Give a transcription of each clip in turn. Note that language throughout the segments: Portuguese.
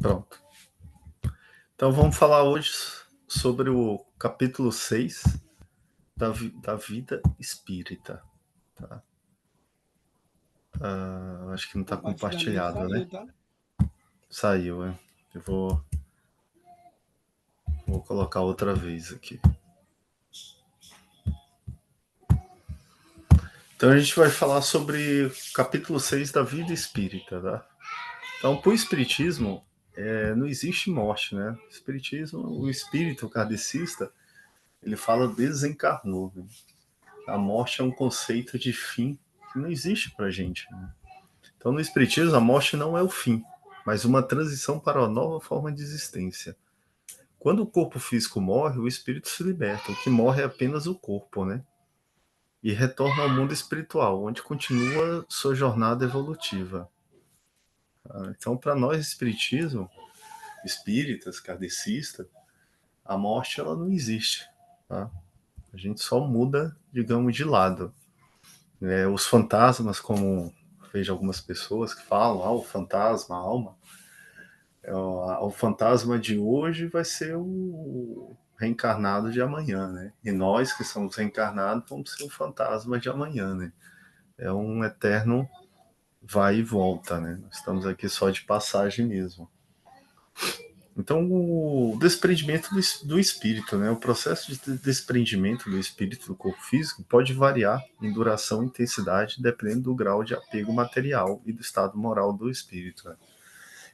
Pronto. Então vamos falar hoje sobre o capítulo 6 da vida espírita. Tá? Acho que não está Compartilhamento compartilhado, né? saiu, tá? Saiu, né? Eu vou colocar outra vez aqui. Então a gente vai falar sobre o capítulo 6 da vida espírita, tá? Então, para o espiritismo, não existe morte, né? O espírito kardecista, ele fala desencarnou, né? A morte é um conceito de fim que não existe para a gente, né? Então, no Espiritismo, a morte não é o fim, mas uma transição para uma nova forma de existência. Quando o corpo físico morre, o espírito se liberta. O que morre é apenas o corpo, né? E retorna ao mundo espiritual, onde continua sua jornada evolutiva. Então, para nós, Espiritismo, espíritas, kardecistas, a morte ela não existe. Tá? A gente só muda, digamos, de lado. Os fantasmas, como vejo algumas pessoas que falam, o fantasma, a alma, o fantasma de hoje vai ser o reencarnado de amanhã, né? E nós que somos reencarnados vamos ser o fantasma de amanhã, né? É um eterno vai e volta, né? Nós estamos aqui só de passagem mesmo. Então, o desprendimento do espírito, né? O processo de desprendimento do espírito do corpo físico pode variar em duração e intensidade, dependendo do grau de apego material e do estado moral do espírito. Né?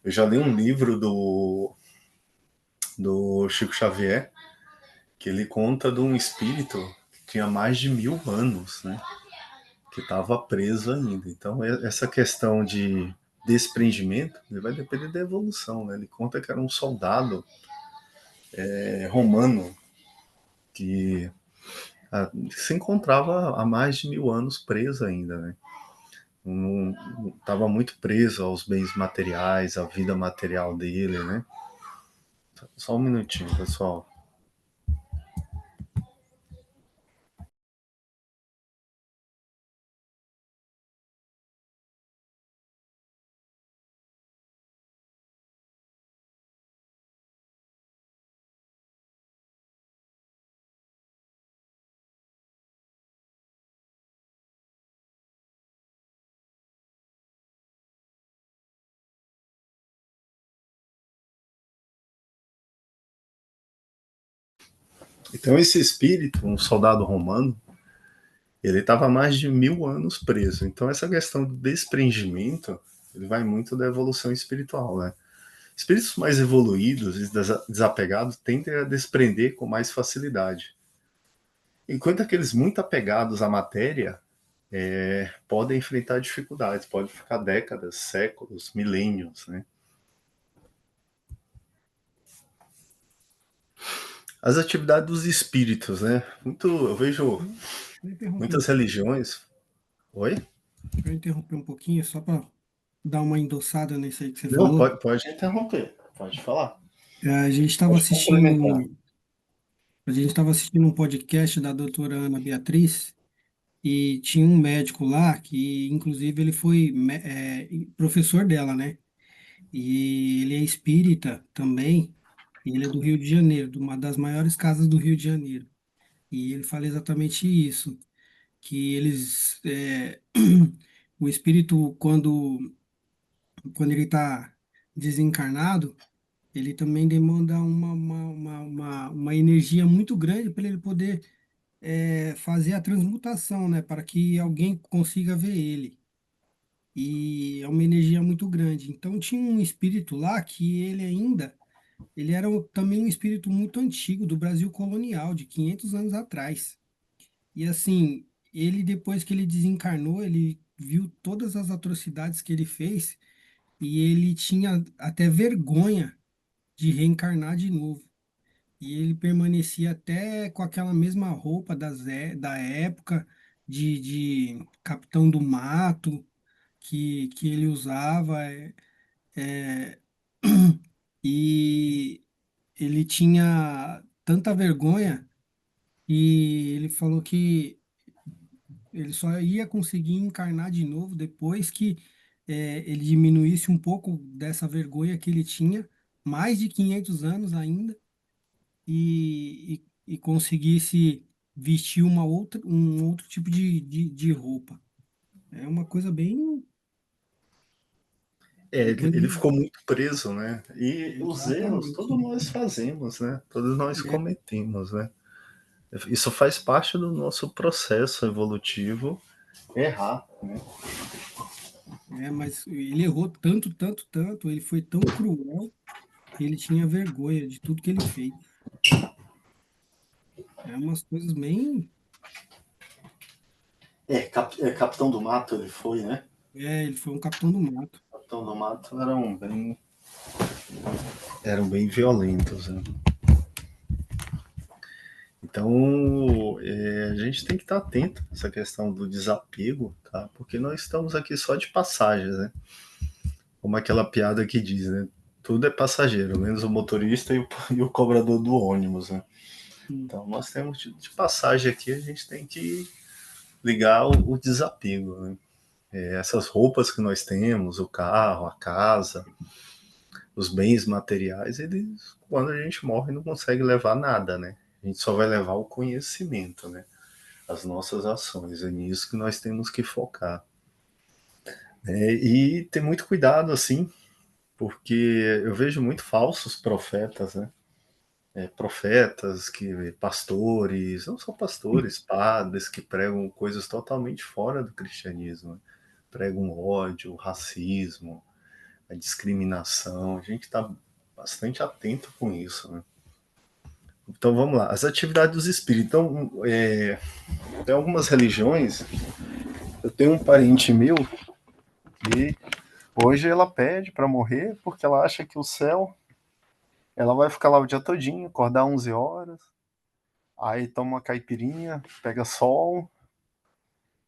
Eu já li um livro do Chico Xavier, que ele conta de um espírito que tinha mais de 1000 anos, né? Que estava preso ainda. Então, essa questão de desprendimento vai depender da evolução, né? Ele conta que era um soldado romano que se encontrava há mais de 1000 anos preso ainda, né? Estava muito preso aos bens materiais, à vida material dele, né? Só um minutinho, pessoal. Então, esse espírito, um soldado romano, ele estava mais de 1000 anos preso. Então, essa questão do desprendimento, ele vai muito da evolução espiritual, né? Espíritos mais evoluídos e desapegados tendem a desprender com mais facilidade. Enquanto aqueles muito apegados à matéria podem enfrentar dificuldades, podem ficar décadas, séculos, milênios, né? As atividades dos espíritos, né? Eu vejo Deixa eu interromper um muitas pouquinho. religiões. Oi? Deixa eu interromper um pouquinho, só para dar uma endossada nisso aí que você Não, falou. pode interromper, pode falar. A gente estava Pode complementar. assistindo, a gente estava assistindo um podcast da doutora Ana Beatriz e tinha um médico lá que, inclusive, ele foi professor dela, né? E ele é espírita também. E ele é do Rio de Janeiro, de uma das maiores casas do Rio de Janeiro. E ele fala exatamente isso, que o espírito, quando ele está desencarnado, ele também demanda uma energia muito grande para ele poder fazer a transmutação, né? Para que alguém consiga ver ele. E é uma energia muito grande. Então tinha um espírito lá que ele era também um espírito muito antigo do Brasil colonial, de 500 anos atrás. E assim, ele depois que ele desencarnou, ele viu todas as atrocidades que ele fez e ele tinha até vergonha de reencarnar de novo. E ele permanecia até com aquela mesma roupa da época de capitão do mato que ele usava. É, e ele tinha tanta vergonha e ele falou que ele só ia conseguir encarnar de novo depois que ele diminuísse um pouco dessa vergonha que ele tinha mais de 500 anos ainda e conseguisse vestir um outro tipo de roupa. É uma coisa bem, Ele bem ficou muito preso, né? E os erros exatamente. todos nós fazemos, né? Todos nós É, cometemos, né? Isso faz parte do nosso processo evolutivo, errar, né? mas ele errou tanto, tanto, tanto, ele foi tão cruel que ele tinha vergonha de tudo que ele fez. É umas coisas bem. Capitão do Mato ele foi, né? Ele foi um capitão do mato. Capitão do Mato eram bem violentos, né? Então, a gente tem que estar atento a essa questão do desapego, tá? Porque nós estamos aqui só de passagem, né? Como aquela piada que diz, né? Tudo é passageiro, menos o motorista e o cobrador do ônibus, né? Hum. Então, nós temos de passagem aqui, a gente tem que ligar o desapego, né? Essas roupas que nós temos, o carro, a casa, os bens materiais, eles, quando a gente morre, não consegue levar nada, né? A gente só vai levar o conhecimento, né? As nossas ações. É nisso que nós temos que focar. E ter muito cuidado, assim, porque eu vejo muito falsos profetas, né? Profetas, pastores, não só pastores, padres, que pregam coisas totalmente fora do cristianismo. Né? Pregam ódio, racismo, a discriminação. A gente está bastante atento com isso. Né? Então vamos lá, as atividades dos espíritos. Então, tem algumas religiões. Eu tenho um parente meu e hoje ela pede para morrer porque ela acha que o céu, ela vai ficar lá o dia todinho, acordar 11 horas, aí toma uma caipirinha, pega sol,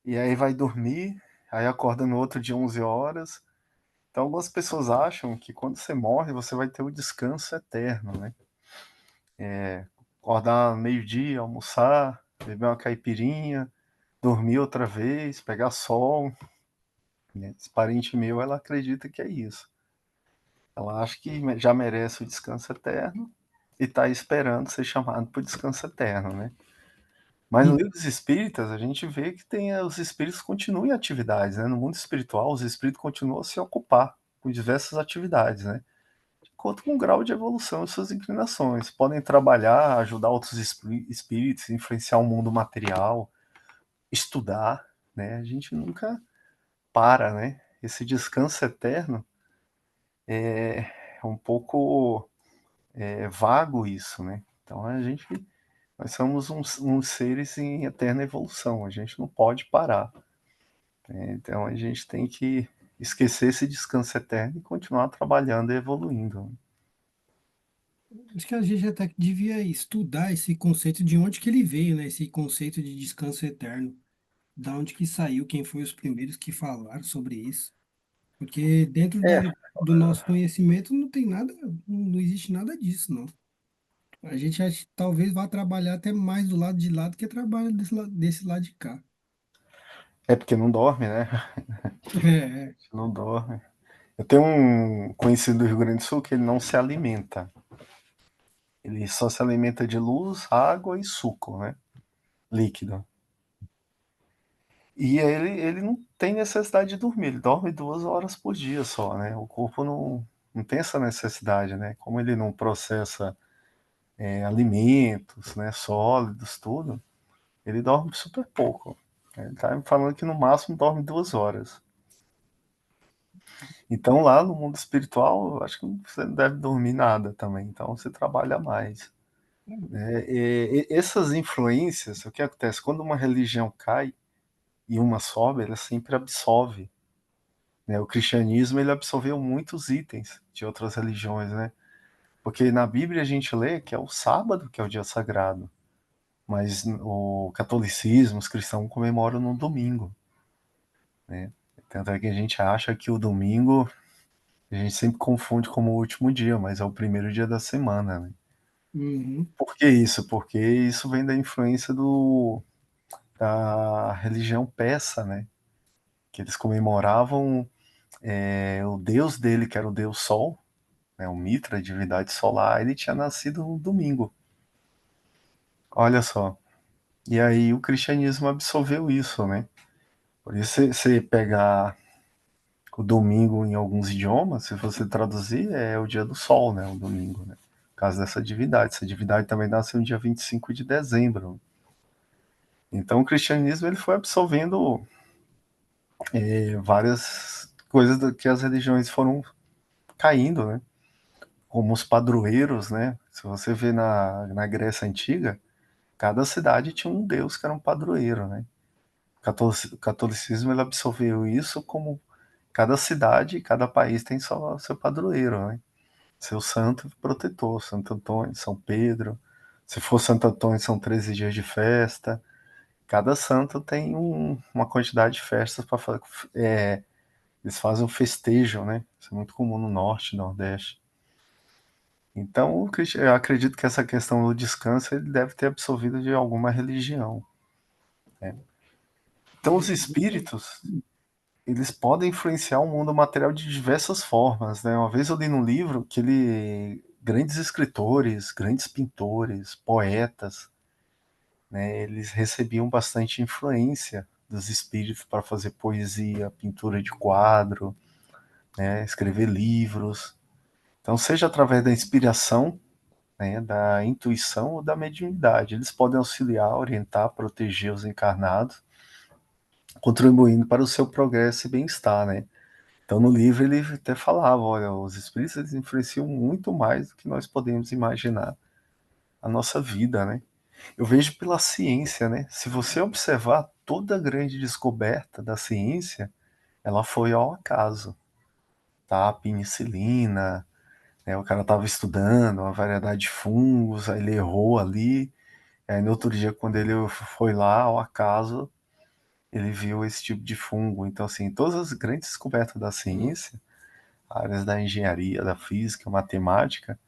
e aí vai dormir, aí acorda no outro dia 11 horas. Então algumas pessoas acham que quando você morre, você vai ter o descanso eterno, né? Acordar meio-dia, almoçar, beber uma caipirinha, dormir outra vez, pegar sol. Né? Esse parente meu, ela acredita que é isso. Ela acha que já merece o descanso eterno e está esperando ser chamado para o descanso eterno, né? Mas no Hum. livro dos espíritas, a gente vê que os espíritos continuam em atividades, né? No mundo espiritual, os espíritos continuam a se ocupar com diversas atividades, né? De acordo com o grau de evolução e suas inclinações. Podem trabalhar, ajudar outros espíritos, influenciar o mundo material, estudar, né? A gente nunca para, né? Esse descanso eterno é um pouco vago isso, né? Então nós somos uns seres em eterna evolução, a gente não pode parar. Né? Então a gente tem que esquecer esse descanso eterno e continuar trabalhando e evoluindo. Acho que a gente até devia estudar esse conceito de onde que ele veio, né? Esse conceito de descanso eterno. Da onde que saiu, quem foi os primeiros que falaram sobre isso. Porque dentro É, do nosso conhecimento não tem nada, não existe nada disso, não. A gente talvez vá trabalhar até mais do lado de lá do que trabalha desse lado de cá. é porque não dorme, né? É, Não dorme. Eu tenho um conhecido do Rio Grande do Sul que ele não se alimenta. Ele só se alimenta de luz, água e suco, né? Líquido. E ele não tem necessidade de dormir, ele dorme 2 horas por dia só, né? O corpo não tem essa necessidade, né? Como ele não processa alimentos, né, sólidos, tudo, ele dorme super pouco. Ele tá me falando que no máximo dorme 2 horas. Então lá no mundo espiritual, eu acho que você não deve dormir nada também, então você trabalha mais. Né? Essas influências, o que acontece? Quando uma religião cai e uma sobe, ela sempre absorve. Né? O cristianismo ele absorveu muitos itens de outras religiões, né? Porque na Bíblia a gente lê que é o sábado que é o dia sagrado, mas o catolicismo, os cristãos comemoram no domingo, né? Tanto é que a gente acha que o domingo a gente sempre confunde como o último dia, mas é o primeiro dia da semana, né? uhum. Por que isso? Porque isso vem da influência da religião persa, né? Que eles comemoravam o deus dele, que era o deus Sol, né, o Mitra, a divindade solar, ele tinha nascido no domingo. Olha só. E aí o cristianismo absorveu isso, né? Por isso, se você pegar o domingo em alguns idiomas, se você traduzir, é o dia do sol, né? O domingo, né? Por causa dessa divindade. Essa divindade também nasceu no dia 25 de dezembro. Então o cristianismo ele foi absorvendo várias coisas que as religiões foram caindo, né? Como os padroeiros, né? Se você vê na Grécia Antiga, cada cidade tinha um deus que era um padroeiro, né? O catolicismo ele absorveu isso como cada cidade, cada país tem só seu padroeiro, né? Seu santo protetor, Santo Antônio, São Pedro. Se for Santo Antônio, são 13 dias de festa. Cada santo tem uma quantidade de festas para fazer. Eles fazem um festejo, né? Isso é muito comum no norte, nordeste. Então, eu acredito que essa questão do descanso ele deve ter absorvido de alguma religião. Né? Então, os espíritos, eles podem influenciar o mundo material de diversas formas, né? Uma vez eu li num livro que grandes escritores, grandes pintores, poetas, né? Eles recebiam bastante influência dos espíritos para fazer poesia, pintura de quadro, né? Escrever livros. Então, seja através da inspiração, né? Da intuição ou da mediunidade, eles podem auxiliar, orientar, proteger os encarnados, contribuindo para o seu progresso e bem-estar, né? Então, no livro, ele até falava: olha, os espíritos eles influenciam muito mais do que nós podemos imaginar a nossa vida, né? Eu vejo pela ciência, né? Se você observar toda a grande descoberta da ciência, ela foi ao acaso, tá? A penicilina, né? O cara estava estudando uma variedade de fungos, aí ele errou ali, aí no outro dia, quando ele foi lá, ao acaso, ele viu esse tipo de fungo. Então, assim, todas as grandes descobertas da ciência, áreas da engenharia, da física, matemática,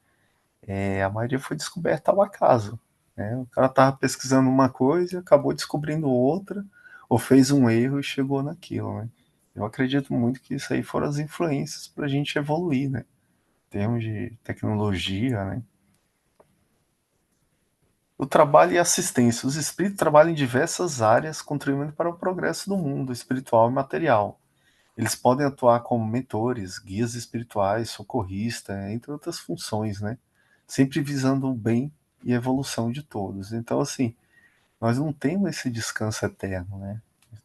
a maioria foi descoberta ao acaso. Né? O cara estava pesquisando uma coisa, acabou descobrindo outra, ou fez um erro e chegou naquilo. Né? Eu acredito muito que isso aí foram as influências para a gente evoluir, né? Em termos de tecnologia, né? O trabalho e assistência. Os espíritos trabalham em diversas áreas, contribuindo para o progresso do mundo espiritual e material. Eles podem atuar como mentores, guias espirituais, socorristas, entre outras funções, né? Sempre visando o bem e a evolução de todos. Então, assim, nós não temos esse descanso eterno, né?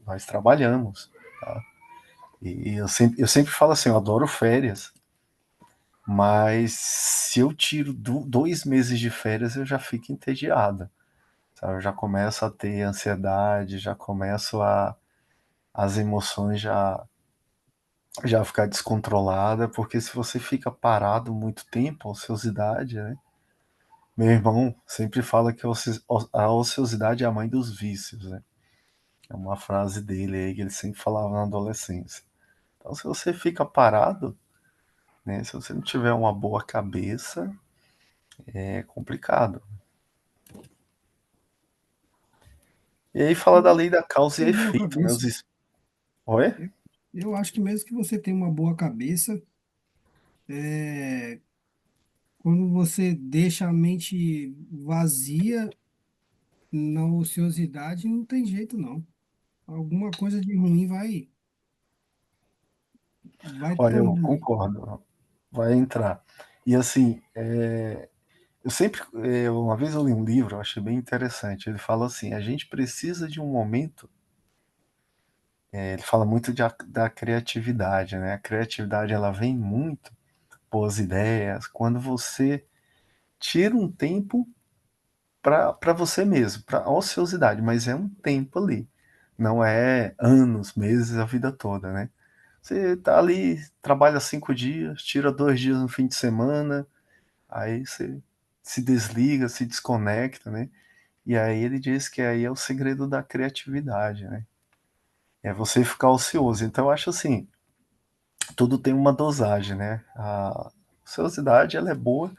Nós trabalhamos, tá? E eu sempre falo assim, eu adoro férias, mas se eu tiro 2 meses de férias, eu já fico entediado, sabe? Eu já começo a ter ansiedade, já começo as emoções já ficar descontrolada, porque se você fica parado muito tempo, a ociosidade, né? Meu irmão sempre fala que a ociosidade é a mãe dos vícios, né? É uma frase dele aí que ele sempre falava na adolescência. Então, se você fica parado, né? Se você não tiver uma boa cabeça, é complicado. E aí fala da lei da causa e Uma boa efeito, né? cabeça. Oi? Eu, eu acho que mesmo que você tenha uma boa cabeça, é, quando você deixa a mente vazia na ociosidade, não tem jeito não. Alguma coisa de ruim vai Olha, eu tornar ali. concordo. Vai entrar. E assim, uma vez eu li um livro, eu achei bem interessante. Ele fala assim: a gente precisa de um momento. Ele fala muito da criatividade, né? A criatividade ela vem muito, boas ideias, quando você tira um tempo para você mesmo, para ociosidade, mas é um tempo ali. Não é anos, meses, a vida toda, né? Você tá ali, trabalha 5 dias, tira 2 dias no fim de semana, aí você se desliga, se desconecta, né? E aí ele diz que aí é o segredo da criatividade, né? É você ficar ocioso. Então eu acho assim, tudo tem uma dosagem, né? A ociosidade ela é boa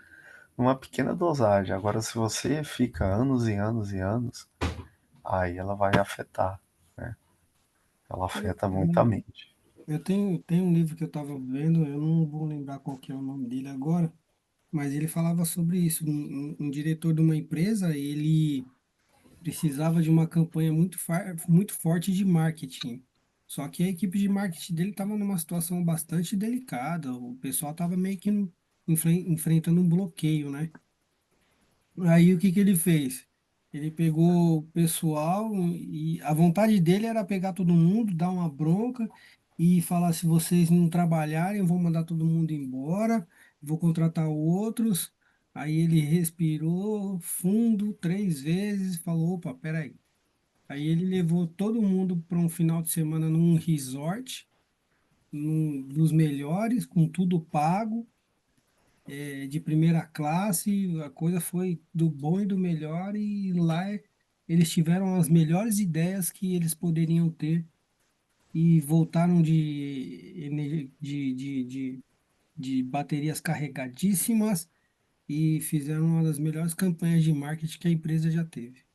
numa pequena dosagem. Agora, se você fica anos e anos e anos, aí ela vai afetar, né? Ela É, afeta muito a mente. tenho um livro que eu estava vendo, eu não vou lembrar qual que é o nome dele agora, mas ele falava sobre isso. Um diretor de uma empresa, ele precisava de uma campanha muito forte de marketing. Só que a equipe de marketing dele estava numa situação bastante delicada. O pessoal estava meio que enfrentando um bloqueio, né? Aí o que que ele fez? Ele pegou o pessoal e a vontade dele era pegar todo mundo, dar uma bronca e falar: se vocês não trabalharem, eu vou mandar todo mundo embora, vou contratar outros. Aí ele respirou fundo 3 vezes, e falou: opa, peraí. Aí ele levou todo mundo para um final de semana num resort, dos melhores, com tudo pago, de primeira classe. A coisa foi do bom e do melhor, e lá eles tiveram as melhores ideias que eles poderiam ter e voltaram de baterias carregadíssimas e fizeram uma das melhores campanhas de marketing que a empresa já teve.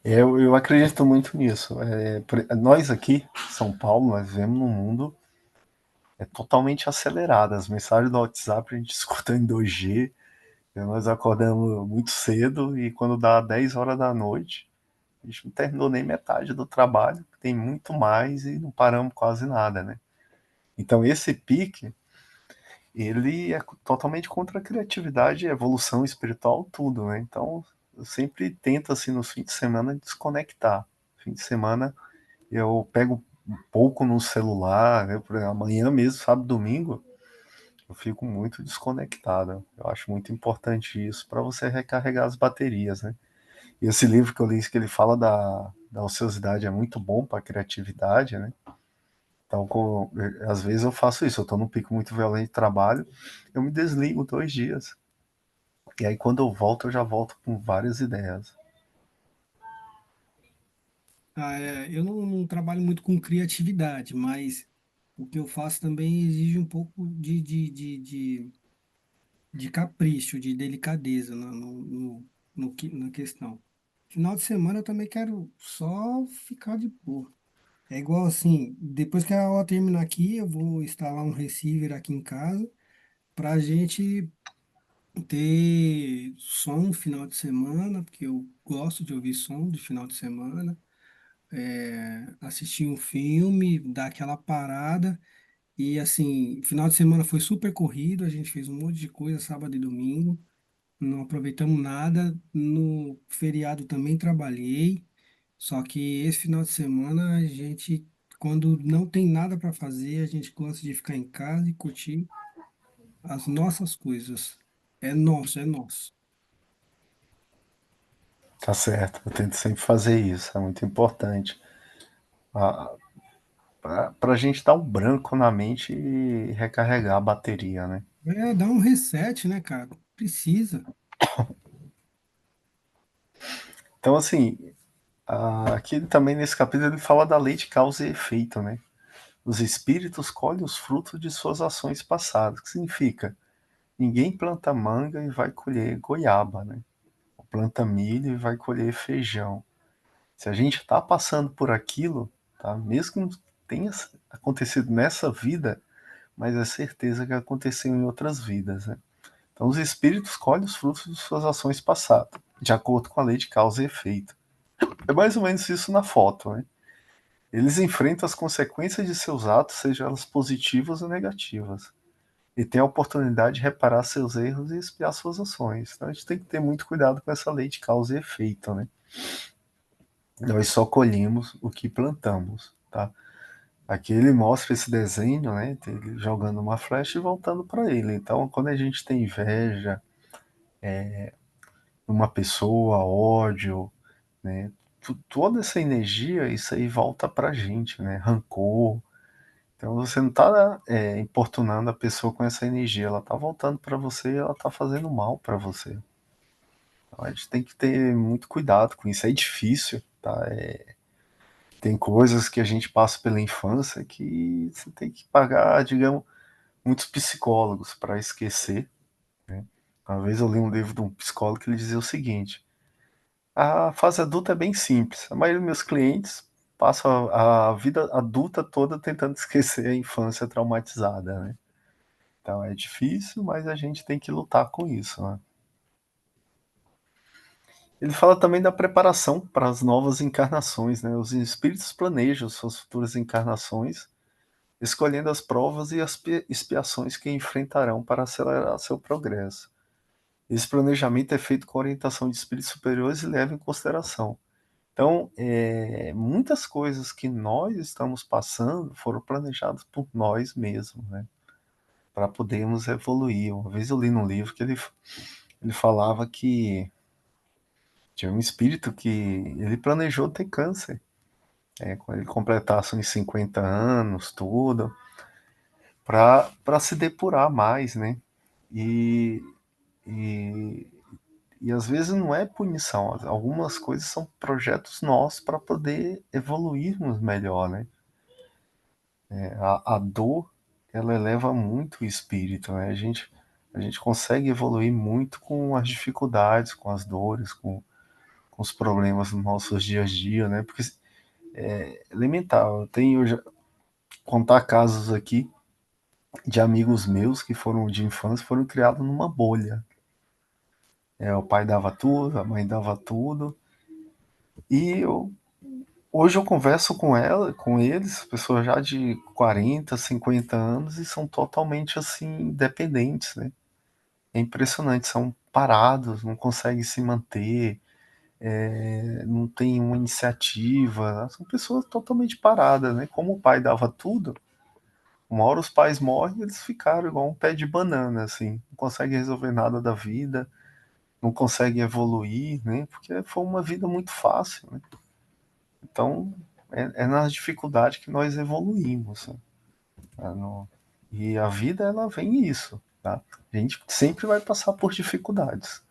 Eu acredito muito nisso. Nós aqui, São Paulo, nós vivemos num mundo totalmente acelerado. As mensagens do WhatsApp a gente escuta em 2G, nós acordamos muito cedo e quando dá 10 horas da noite, a gente não terminou nem metade do trabalho, tem muito mais e não paramos quase nada, né? Então esse pique, ele é totalmente contra a criatividade, a evolução espiritual, tudo, né? Então eu sempre tento, assim, nos fins de semana, desconectar. Fim de semana eu pego um pouco no celular, né? Por exemplo, amanhã mesmo, sábado, domingo, eu fico muito desconectado. Eu acho muito importante isso para você recarregar as baterias, né? E esse livro que eu li, que ele fala da ociosidade, é muito bom para a criatividade, né? Então, às vezes eu faço isso, eu estou num pico muito violento de trabalho, eu me desligo 2 dias. E aí quando eu volto, eu já volto com várias ideias. Eu não trabalho muito com criatividade, mas o que eu faço também exige um pouco de capricho, de delicadeza na questão. Final de semana eu também quero só ficar de boa. É igual assim, depois que a aula terminar aqui, eu vou instalar um receiver aqui em casa para a gente ter som no final de semana, porque eu gosto de ouvir som de final de semana. Assistir um filme, dar aquela parada. E assim, final de semana foi super corrido, a gente fez um monte de coisa sábado e domingo, não aproveitamos nada. No feriado também trabalhei, só que esse final de semana a gente, quando não tem nada para fazer, a gente gosta de ficar em casa e curtir as nossas coisas. É nosso, é nosso. Tá certo, eu tento sempre fazer isso, é muito importante. Para a gente dar um branco na mente e recarregar a bateria, né? É, dá um reset, né, cara? Precisa. Então, assim, aqui também nesse capítulo ele fala da lei de causa e efeito, né? Os espíritos colhem os frutos de suas ações passadas, que significa ninguém planta manga e vai colher goiaba, né? Ou planta milho e vai colher feijão. Se a gente está passando por aquilo, tá? Mesmo que não tenha acontecido nessa vida, mas é certeza que aconteceu em outras vidas, né? Então os espíritos colhem os frutos de suas ações passadas, de acordo com a lei de causa e efeito. É mais ou menos isso na foto, né? Eles enfrentam as consequências de seus atos, sejam elas positivas ou negativas, e têm a oportunidade de reparar seus erros e expiar suas ações. Então a gente tem que ter muito cuidado com essa lei de causa e efeito, né? Nós só colhemos o que plantamos, tá? Aqui ele mostra esse desenho, né? Ele jogando uma flecha e voltando para ele. Então, quando a gente tem inveja, uma pessoa, ódio, né? Toda essa energia, isso aí volta pra gente, né? Rancor. Então você não está importunando a pessoa com essa energia, ela está voltando para você e ela está fazendo mal para você. Então, a gente tem que ter muito cuidado com isso. É difícil, tá? Tem coisas que a gente passa pela infância que você tem que pagar, digamos, muitos psicólogos para esquecer, né? Uma vez eu li um livro de um psicólogo que ele dizia o seguinte: a fase adulta é bem simples. A maioria dos meus clientes passam a vida adulta toda tentando esquecer a infância traumatizada, né? Então é difícil, mas a gente tem que lutar com isso, né? Ele fala também da preparação para as novas encarnações, né? Os espíritos planejam suas futuras encarnações, escolhendo as provas e as expiações que enfrentarão para acelerar seu progresso. Esse planejamento é feito com orientação de espíritos superiores e leva em consideração. Então, muitas coisas que nós estamos passando foram planejadas por nós mesmos, né? Para podermos evoluir. Uma vez eu li num livro que ele falava que tinha um espírito que ele planejou ter câncer. Quando ele completasse uns 50 anos, tudo, para se depurar mais, né? E, e, e às vezes não é punição, algumas coisas são projetos nossos para poder evoluirmos melhor, né? A dor, ela eleva muito o espírito, né? A gente consegue evoluir muito com as dificuldades, com as dores, com os problemas nos nossos dias a dia, né? Porque é elementar. Eu tenho já contar casos aqui de amigos meus que foram de infância, foram criados numa bolha. O pai dava tudo, a mãe dava tudo. Hoje eu converso com eles, pessoas já de 40, 50 anos, e são totalmente assim, dependentes, né? É impressionante, são parados, não conseguem se manter, não tem uma iniciativa, né? São pessoas totalmente paradas, né? Como o pai dava tudo, uma hora os pais morrem, eles ficaram igual um pé de banana, assim, não conseguem resolver nada da vida, não conseguem evoluir, né? Porque foi uma vida muito fácil, né? Então, é nas dificuldades que nós evoluímos, né? E a vida, ela vem isso, tá? A gente sempre vai passar por dificuldades.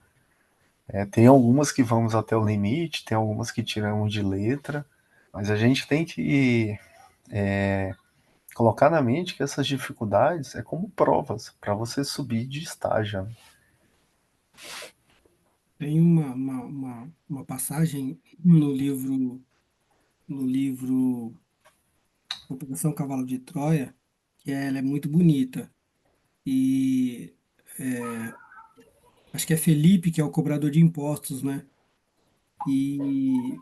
Tem algumas que vamos até o limite, tem algumas que tiramos de letra, mas a gente tem que colocar na mente que essas dificuldades é como provas para você subir de estágio, né? Tem uma passagem no livro Operação Cavalo de Troia, que ela é muito bonita. E é, acho que é Felipe, que é o cobrador de impostos, né? E,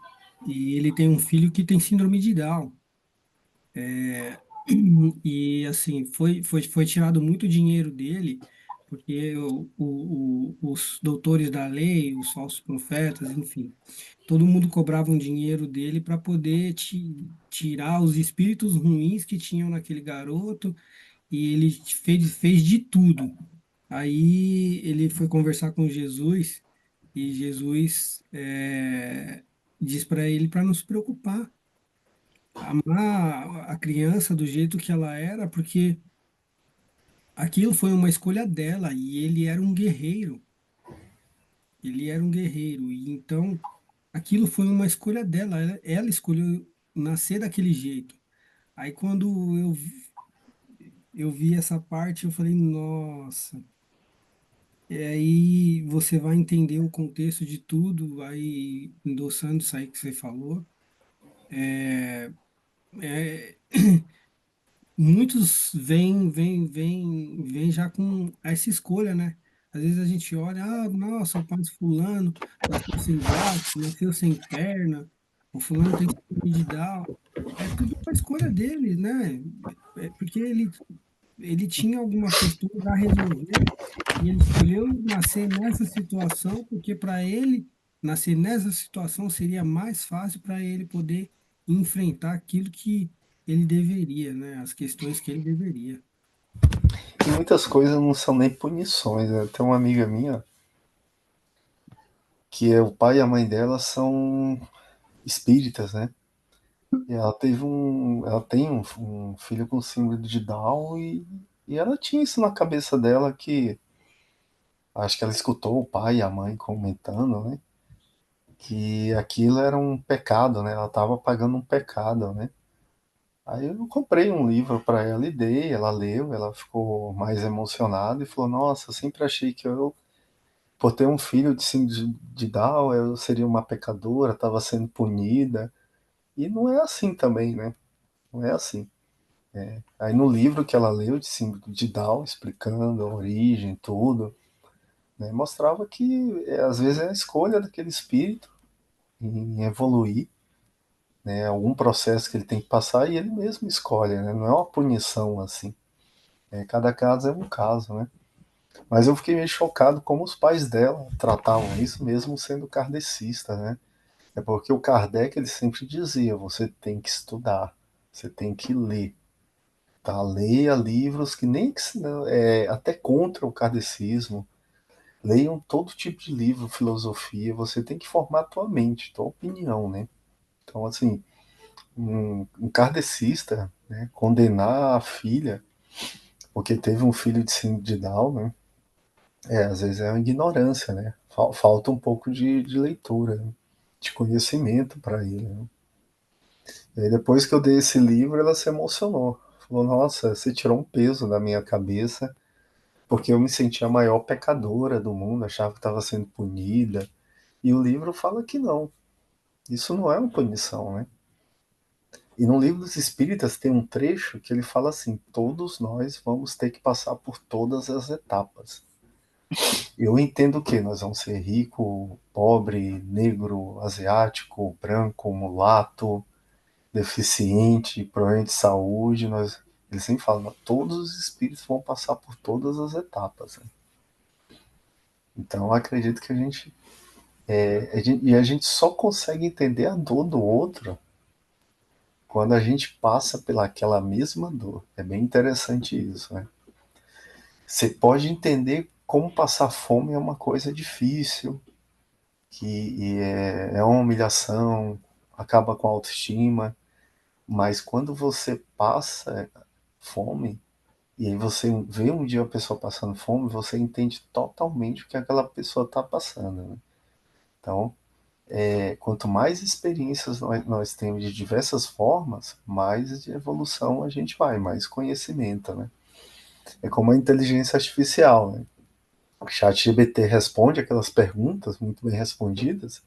e ele tem um filho que tem síndrome de Down. É, e assim, foi tirado muito dinheiro dele, porque os doutores da lei, os falsos profetas, enfim, todo mundo cobrava um dinheiro dele para poder tirar os espíritos ruins que tinham naquele garoto, e ele fez de tudo. Aí ele foi conversar com Jesus, e Jesus diz para ele para não se preocupar, amar a criança do jeito que ela era, porque aquilo foi uma escolha dela e ele era um guerreiro. Ele era um guerreiro e então aquilo foi uma escolha dela. Ela escolheu nascer daquele jeito. Aí quando eu vi essa parte, eu falei, nossa. E aí você vai entender o contexto de tudo, vai endossando isso aí que você falou. É, muitos vêm já com essa escolha, né? Às vezes a gente olha, ah, nossa, o pai de fulano nasceu sem braço, nasceu sem perna, o fulano tem síndrome de Down. É tudo uma escolha dele, né? Porque ele tinha alguma questão para resolver e ele escolheu nascer nessa situação porque para ele nascer nessa situação seria mais fácil para ele poder enfrentar aquilo que ele deveria, né? As questões que ele deveria. E muitas coisas não são nem punições, né? Tem uma amiga minha que o pai e a mãe dela são espíritas, né? E ela tem um filho com síndrome de Down e ela tinha isso na cabeça dela que acho que ela escutou o pai e a mãe comentando, né? Que aquilo era um pecado, né? Ela estava pagando um pecado, né? Aí eu comprei um livro para ela e dei, ela leu, ela ficou mais emocionada e falou: Nossa, eu sempre achei que eu, por ter um filho de síndrome de Down, eu seria uma pecadora, estava sendo punida. E não é assim também, né? Não é assim. Aí no livro que ela leu de símbolo de Down, explicando a origem, tudo, né, mostrava que às vezes é a escolha daquele espírito em evoluir, né, algum processo que ele tem que passar e ele mesmo escolhe, né? Não é uma punição assim. Cada caso é um caso, né? Mas eu fiquei meio chocado como os pais dela tratavam isso mesmo sendo kardecista, né? É porque o Kardec ele sempre dizia, você tem que estudar, você tem que ler, tá? Leia livros que nem até contra o kardecismo. Leiam todo tipo de livro, filosofia, você tem que formar tua mente, tua opinião, né? Então, assim, um kardecista, né, condenar a filha, porque teve um filho de síndrome de Down, né? Às vezes é uma ignorância, né? Falta um pouco de leitura, né? De conhecimento para ele, né? E aí depois que eu dei esse livro, ela se emocionou. Falou, nossa, você tirou um peso da minha cabeça, porque eu me sentia a maior pecadora do mundo, achava que estava sendo punida. E o livro fala que não. Isso não é uma punição, né? E no livro dos Espíritas tem um trecho que ele fala assim: todos nós vamos ter que passar por todas as etapas. Eu entendo que nós vamos ser rico, pobre, negro, asiático, branco, mulato, deficiente, problema de saúde. Ele sempre fala: todos os espíritos vão passar por todas as etapas. Né? Então eu acredito que a gente só consegue entender a dor do outro quando a gente passa pelaquela mesma dor. É bem interessante isso, né? Você pode entender como passar fome é uma coisa difícil, que é uma humilhação, acaba com a autoestima, mas quando você passa fome, e aí você vê um dia a pessoa passando fome, você entende totalmente o que aquela pessoa está passando. Né? Então, quanto mais experiências nós temos de diversas formas, mais de evolução a gente vai, mais conhecimento, né? É como a inteligência artificial, né? O ChatGPT responde aquelas perguntas muito bem respondidas,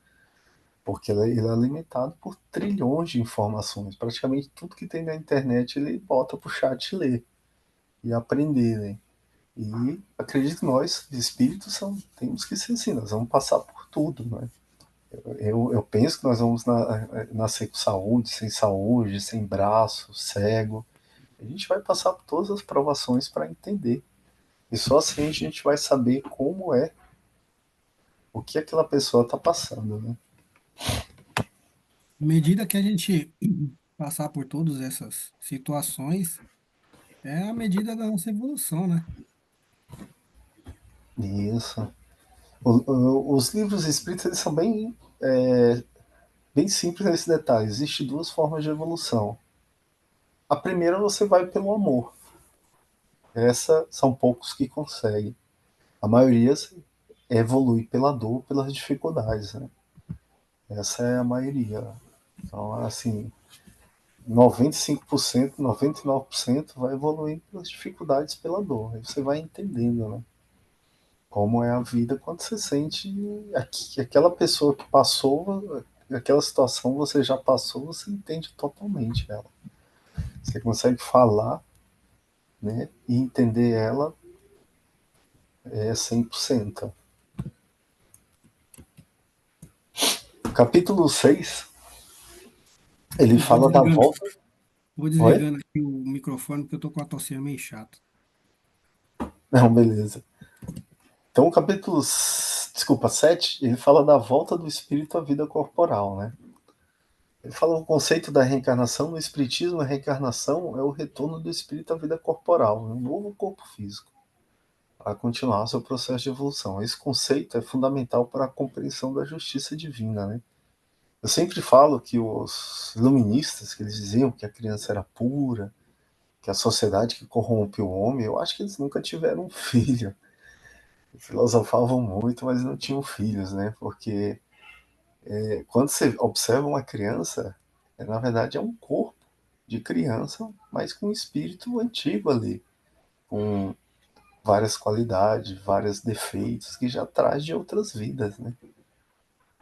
porque ele é alimentado por trilhões de informações. Praticamente tudo que tem na internet ele bota para o chat ler e aprender, né? E acredito nós, espíritos, temos que ser assim, nós vamos passar por tudo, né? Eu penso que nós vamos nascer com saúde, sem braço, cego. A gente vai passar por todas as provações para entender. E só assim a gente vai saber como é o que aquela pessoa está passando, né? À medida que a gente passar por todas essas situações, é a medida da nossa evolução, né? Isso. Os livros espíritas eles são bem simples nesse detalhe. Existem duas formas de evolução. A primeira você vai pelo amor. Essa são poucos que conseguem. A maioria evolui pela dor, pelas dificuldades, né? Essa é a maioria. Então, assim, 95%, 99% vai evoluir pelas dificuldades, pela dor. Aí você vai entendendo, né? Como é a vida quando você sente que aquela pessoa que passou, aquela situação você já passou, você entende totalmente ela. Você consegue falar, né, e entender ela 100%. Capítulo 6 ele Eu vou fala da desligando, volta. vou Oi? desligando aqui o microfone porque eu tô com a tosse meio chata. Não, beleza. Então, o capítulo, desculpa, 7 ele fala da volta do espírito à vida corporal, né? Ele fala o conceito da reencarnação. No Espiritismo, a reencarnação é o retorno do espírito à vida corporal, um novo corpo físico, para continuar seu processo de evolução. Esse conceito é fundamental para a compreensão da justiça divina, né? Eu sempre falo que os iluministas, que eles diziam que a criança era pura, que a sociedade que corrompe o homem, eu acho que eles nunca tiveram um filho. Filosofavam muito, mas não tinham filhos, né? Porque quando você observa uma criança, na verdade é um corpo de criança, mas com um espírito antigo ali, com várias qualidades, vários defeitos que já traz de outras vidas, né?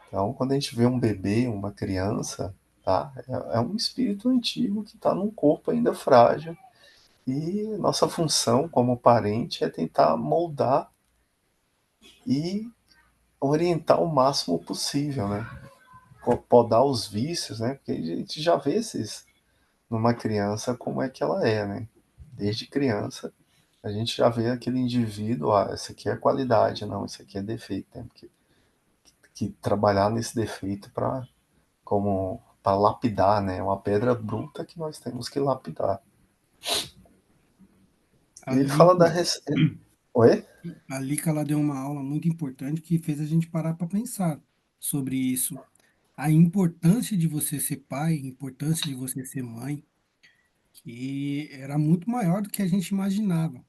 Então, quando a gente vê um bebê, uma criança, tá? É um espírito antigo que está num corpo ainda frágil e nossa função como parente é tentar moldar e orientar o máximo possível, né? Podar os vícios, né? Porque a gente já vê esses numa criança como é que ela é, né? Desde criança a gente já vê aquele indivíduo, esse aqui é qualidade, não, esse aqui é defeito, tem que trabalhar nesse defeito para como para lapidar, né? Uma pedra bruta que nós temos que lapidar. E ele Ali, fala da Oi? a Lica, ela deu uma aula muito importante que fez a gente parar para pensar sobre isso. A importância de você ser pai, a importância de você ser mãe, que era muito maior do que a gente imaginava.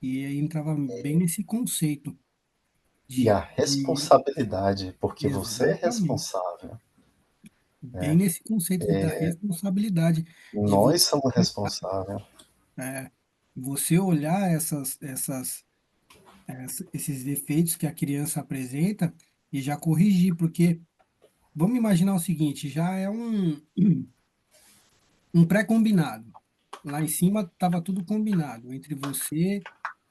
E aí entrava bem nesse conceito E a de responsabilidade, porque você é exatamente, responsável. bem nesse conceito da responsabilidade de Nós você, somos responsáveis. é, você olhar esses defeitos que a criança apresenta e já corrigir, porque vamos imaginar o seguinte, já é um pré-combinado. Lá em cima estava tudo combinado entre você,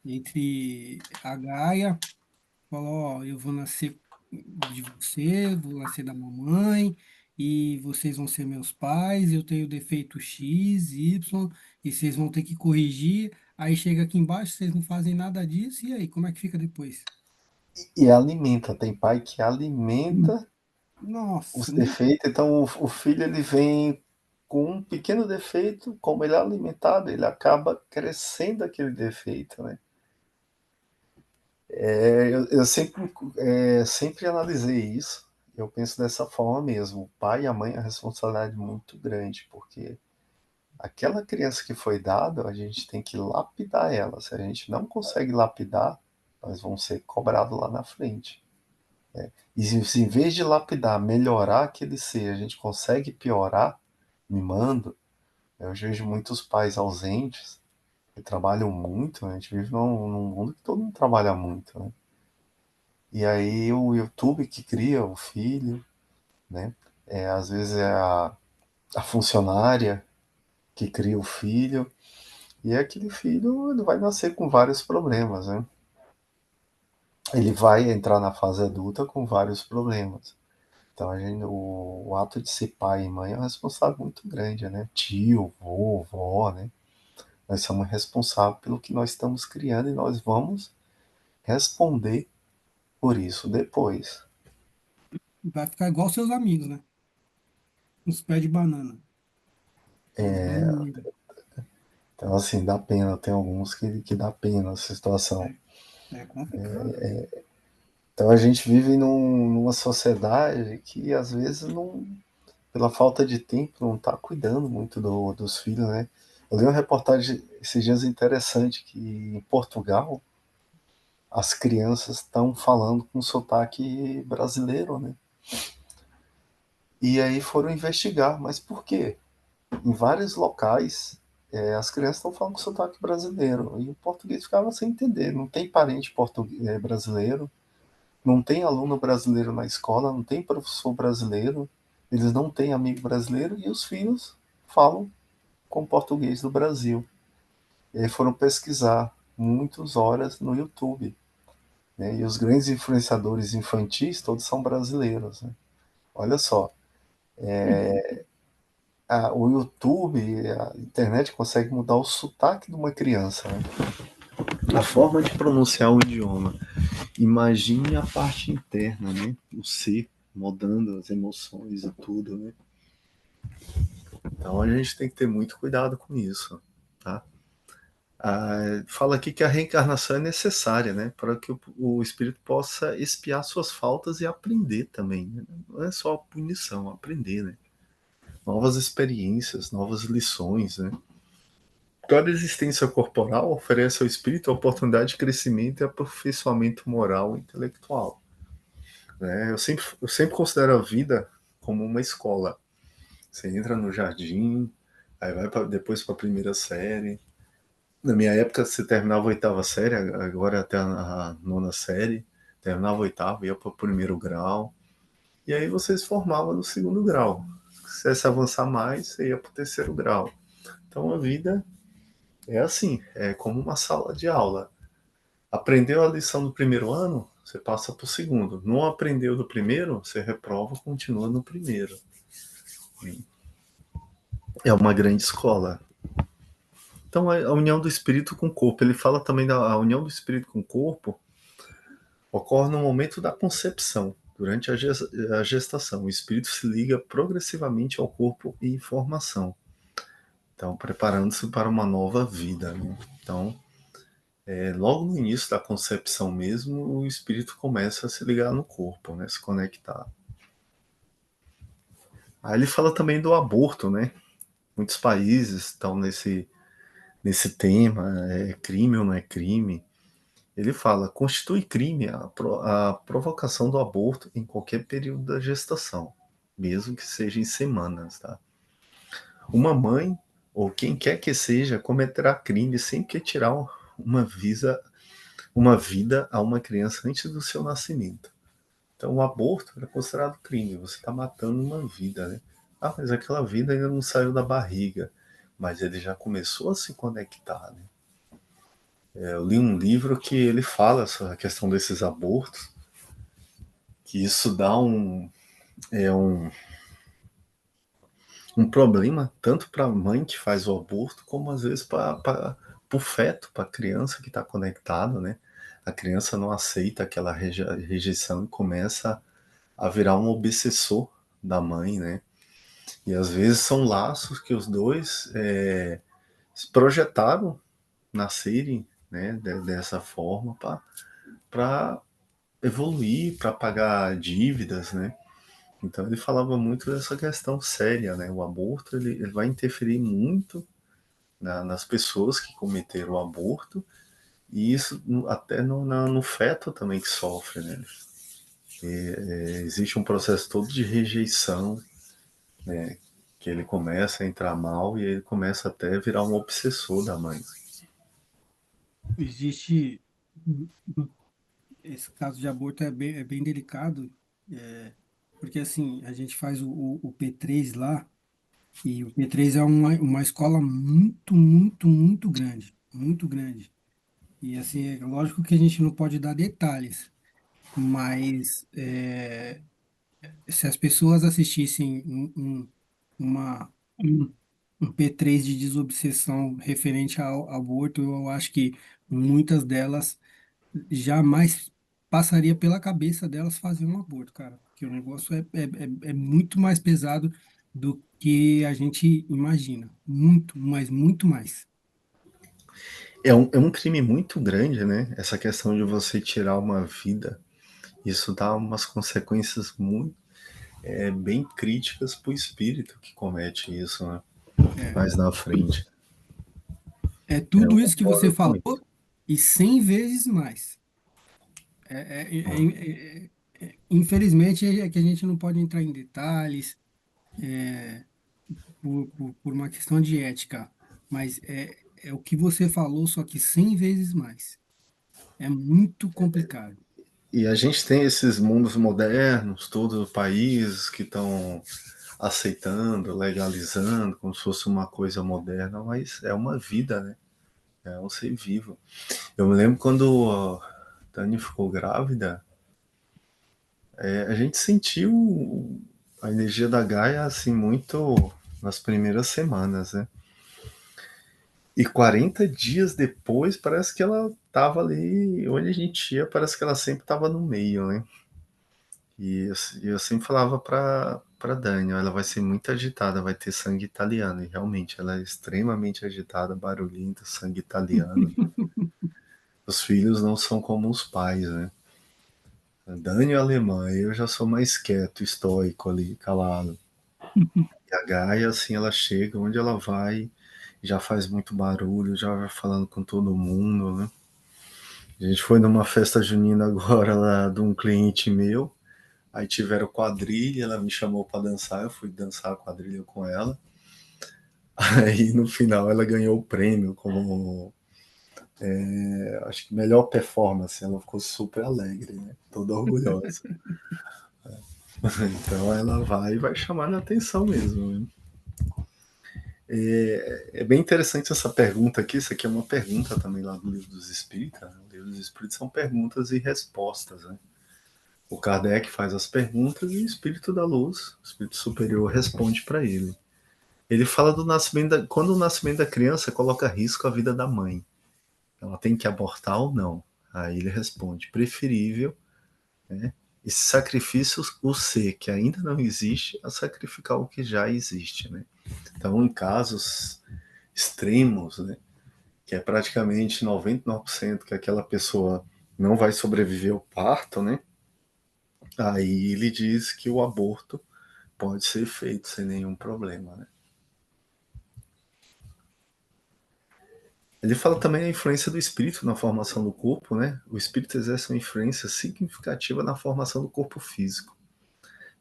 entre a Gaia. Falou, ó, eu vou nascer de você, vou nascer da mamãe, e vocês vão ser meus pais, eu tenho defeito X, Y, e vocês vão ter que corrigir. Aí chega aqui embaixo, vocês não fazem nada disso, e aí, como é que fica depois? E alimenta, tem pai que alimenta os Nossa, nem defeitos, então o filho ele vem com um pequeno defeito, como ele é alimentado, ele acaba crescendo aquele defeito, né? Eu sempre analisei isso, eu penso dessa forma mesmo, o pai e a mãe é a responsabilidade muito grande, porque aquela criança que foi dada, a gente tem que lapidar ela, se a gente não consegue lapidar, nós vamos ser cobrados lá na frente. E se em vez de lapidar, melhorar aquele ser, a gente consegue piorar, mimando, eu vejo muitos pais ausentes, que trabalham muito, né? A gente vive num mundo que todo mundo trabalha muito, né? E aí o YouTube que cria o filho, né? Às vezes é a funcionária que cria o filho, e aquele filho ele vai nascer com vários problemas, né? Ele vai entrar na fase adulta com vários problemas. Então o ato de ser pai e mãe é uma responsabilidade muito grande, né? Tio, vô, vó, né? Nós somos responsáveis pelo que nós estamos criando e nós vamos responder por isso depois. vai ficar igual seus amigos, né? Uns pés de banana. Igual menino. Então, assim, dá pena, tem alguns que dá pena essa situação. É complicado. Então a gente vive numa sociedade que às vezes não, pela falta de tempo, não está cuidando muito dos filhos, né? Eu li uma reportagem esses dias interessante que em Portugal as crianças estão falando com sotaque brasileiro, né? E aí foram investigar, mas por quê? Em vários locais as crianças estão falando com sotaque brasileiro e o português ficava sem entender. Não tem parente português, brasileiro, não tem aluno brasileiro na escola, não tem professor brasileiro, eles não têm amigo brasileiro e os filhos falam com português do Brasil. E aí foram pesquisar muitas horas no YouTube, né? E os grandes influenciadores infantis todos são brasileiros, né? Olha só, o YouTube, a internet consegue mudar o sotaque de uma criança, né? A forma de pronunciar o idioma. Imagine a parte interna, né? O ser, mudando as emoções e tudo, né? Então a gente tem que ter muito cuidado com isso, tá? Fala aqui que a reencarnação é necessária, né? Para que o espírito possa expiar suas faltas e aprender também, né? Não é só a punição, aprender, né? Novas experiências, novas lições, né? Toda existência corporal oferece ao espírito a oportunidade de crescimento e aperfeiçoamento moral e intelectual, né? Eu sempre considero a vida como uma escola. Você entra no jardim, aí vai depois para a primeira série. Na minha época, você terminava a oitava série, agora até a nona série. Terminava a oitava, ia para o primeiro grau. E aí você se formava no segundo grau. quisesse avançar mais, você ia para o terceiro grau. Então a vida é assim, é como uma sala de aula. Aprendeu a lição do primeiro ano, você passa para o segundo. Não aprendeu do primeiro, você reprova, continua no primeiro. É uma grande escola. Então a união do espírito com o corpo, ele fala também da união do espírito com o corpo, ocorre no momento da concepção. Durante a gestação, o espírito se liga progressivamente ao corpo e formação. Então, preparando-se para uma nova vida. Né? Então, logo no início da concepção mesmo, o espírito começa a se ligar no corpo, né? Se conectar. Aí ele fala também do aborto, né? Muitos países estão nesse tema, é crime ou não é crime. Ele fala, constitui crime a provocação do aborto em qualquer período da gestação, mesmo que seja em semanas, tá? Uma mãe, ou quem quer que seja, cometerá crime sempre que tirar uma vida a uma criança antes do seu nascimento. Então, o aborto é considerado crime, você está matando uma vida, né? Ah, mas aquela vida ainda não saiu da barriga, mas ele já começou a se conectar, né? Eu li um livro que ele fala sobre a questão desses abortos, que isso dá um problema tanto para a mãe que faz o aborto, como às vezes para o feto, para a criança que está conectada, né? A criança não aceita aquela rejeição e começa a virar um obsessor da mãe, né? E às vezes são laços que os dois se projetaram nascerem, né? Dessa forma para evoluir, para pagar dívidas, né? Então ele falava muito dessa questão séria, né? O aborto ele vai interferir muito nas pessoas que cometeram o aborto e isso até no feto também que sofre, né? Existe um processo todo de rejeição, né? Que ele começa a entrar mal e ele começa até a virar um obsessor da mãe. Existe esse caso de aborto é bem delicado, é, porque assim, a gente faz o P3 lá, e o P3 é uma escola muito grande, muito grande. E assim, é lógico que a gente não pode dar detalhes, mas se as pessoas assistissem um, um P3 de desobsessão referente ao aborto, eu acho que muitas delas jamais passaria pela cabeça delas fazer um aborto, cara, porque o negócio é muito mais pesado do que a gente imagina. Muito, mas muito mais. É um crime muito grande, né? Essa questão de você tirar uma vida, isso dá umas consequências muito bem críticas para o espírito que comete isso, né? É, Mais na frente. é Eu tudo isso que você concordo com falou isso. e 100 vezes mais. Infelizmente, é que a gente não pode entrar em detalhes, por uma questão de ética, mas é o que você falou, só que 100 vezes mais. É muito complicado. E a gente tem esses mundos modernos, todos os países que estão aceitando, legalizando, como se fosse uma coisa moderna, mas é uma vida, né? É um ser vivo. Eu me lembro quando a Dani ficou grávida, a gente sentiu a energia da Gaia assim muito nas primeiras semanas, né? E 40 dias depois parece que ela tava ali onde a gente ia, parece que ela sempre tava no meio, né? E eu sempre falava para Dani, ela vai ser muito agitada, vai ter sangue italiano. E realmente, ela é extremamente agitada, barulhenta, sangue italiano. Os filhos não são como os pais, né? A Dani é alemã, eu já sou mais quieto, estoico ali, calado. E a Gaia, assim, ela chega onde ela vai, já faz muito barulho, já vai falando com todo mundo, né? A gente foi numa festa junina agora lá de um cliente meu. Aí tiveram quadrilha, ela me chamou para dançar, eu fui dançar a quadrilha com ela. Aí no final ela ganhou o prêmio como acho que melhor performance. Ela ficou super alegre, né? Toda orgulhosa. Então ela vai chamar a atenção mesmo. Né? É bem interessante essa pergunta aqui. Isso aqui é uma pergunta também lá do Livro dos Espíritos. Né? O Livro dos Espíritos são perguntas e respostas. Né? O Kardec faz as perguntas e o Espírito da Luz, o Espírito Superior, responde para ele. Ele fala do nascimento, quando o nascimento da criança coloca risco à vida da mãe. Ela tem que abortar ou não? Aí ele responde, preferível, né, esse sacrifício, o ser que ainda não existe, a sacrificar o que já existe. Né? Então, em casos extremos, né, que é praticamente 99% que aquela pessoa não vai sobreviver ao parto, né? Aí ele diz que o aborto pode ser feito sem nenhum problema. Né? Ele fala também a influência do espírito na formação do corpo, né? O espírito exerce uma influência significativa na formação do corpo físico,